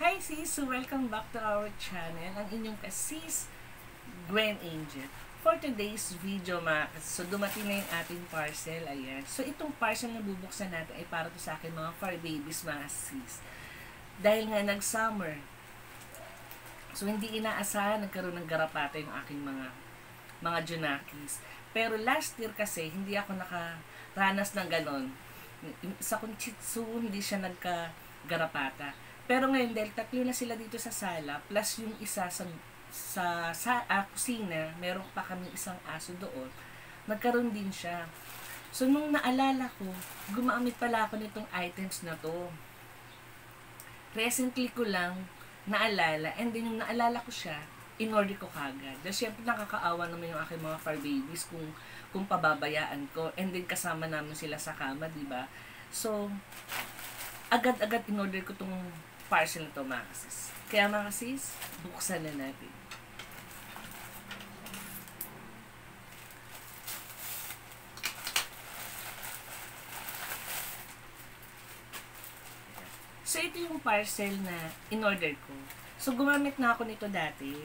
Hi sis! So welcome back to our channel. Ang inyong kasis, Gwen Angel. For today's video so dumating na yung ating parcel. Ayan. So itong parcel na bubuksan natin ay para to sa akin mga fur babies mga sis. Dahil nga nag-summer. So hindi inaasahan nagkaroon ng garapata yung aking mga junakis. Pero last year kasi hindi ako nakaranas ng ganon. Sa Conchitsu hindi siya nagka-garapata. Pero ngayon, dahil tatlo na sila dito sa sala, plus yung isa sa kusina, meron pa kami isang aso doon, nagkaroon din siya. So, nung naalala ko, gumamit pala ako nitong items na to. Recently ko lang naalala, and then yung naalala ko siya, in-order ko kagad. Dahil syempre nakakaawa naman yung aking mga fur babies kung pababayaan ko. And then kasama namin sila sa kama, diba? So, agad-agad in-order ko tong parcel na to mga kasis. Kaya mga kasis, buksan na natin. So, ito yung parcel na in-order ko. So, gumamit na ako nito dati.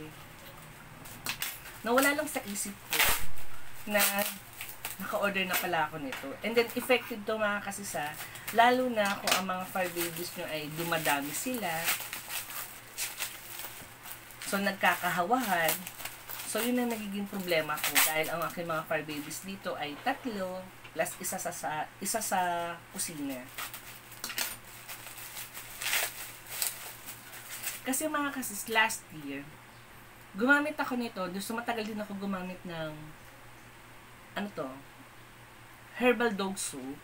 Nawala lang sa isip ko na naka-order na pala ako nito. And then, effective to mga kasisa, lalo na kung ang mga fur babies nyo ay dumadami sila. So, nagkakahawahan. So, yun ang nagiging problema ko. Dahil ang aking mga fur babies dito ay 3, plus isa sa kusina. Kasi mga kasis, last year, gumamit ako nito. Gusto matagal din ako gumamit ng herbal dog soap.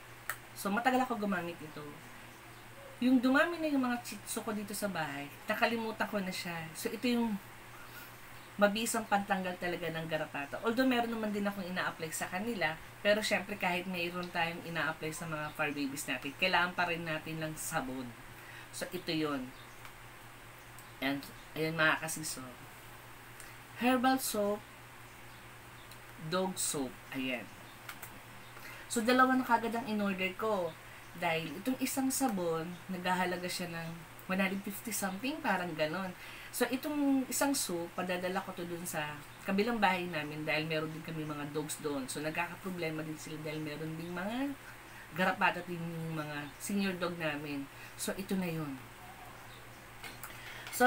So, matagal ako gumamit ito. Yung dumami na yung mga chitsu ko dito sa bahay, nakalimutan ko na siya. So, ito yung mabisang pantanggal talaga ng garapata. Although, meron naman din akong ina-apply sa kanila, pero syempre, kahit mayroon tayong ina-apply sa mga fur babies natin, kailangan pa rin natin ng sabon. So, ito yun. And, ayan mga kasiso. Herbal soap, dog soap. Ayan. So, dalawa na kagad ang in-order ko. Dahil itong isang sabon, naghahalaga siya ng 150 something, parang ganon. So, itong isang soap, padadala ko to dun sa kabilang bahay namin dahil meron din kami mga dogs doon. So, nagkakaproblema din sila dahil meron din mga garapata din yung mga senior dog namin. So, ito na yun. So,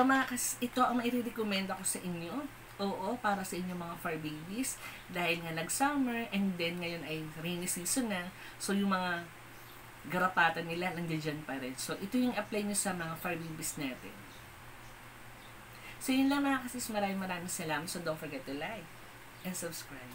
ito ang mai-recommend ako sa inyo. Oo, para sa inyong mga fur babies. Dahil nga nag-summer, and then ngayon ay rainy season na. So, yung mga garapata nila, nandiyan pa rin. So, ito yung apply nyo sa mga fur babies natin. So, yun lang mga kasis. Maraming salamat. So, don't forget to like and subscribe.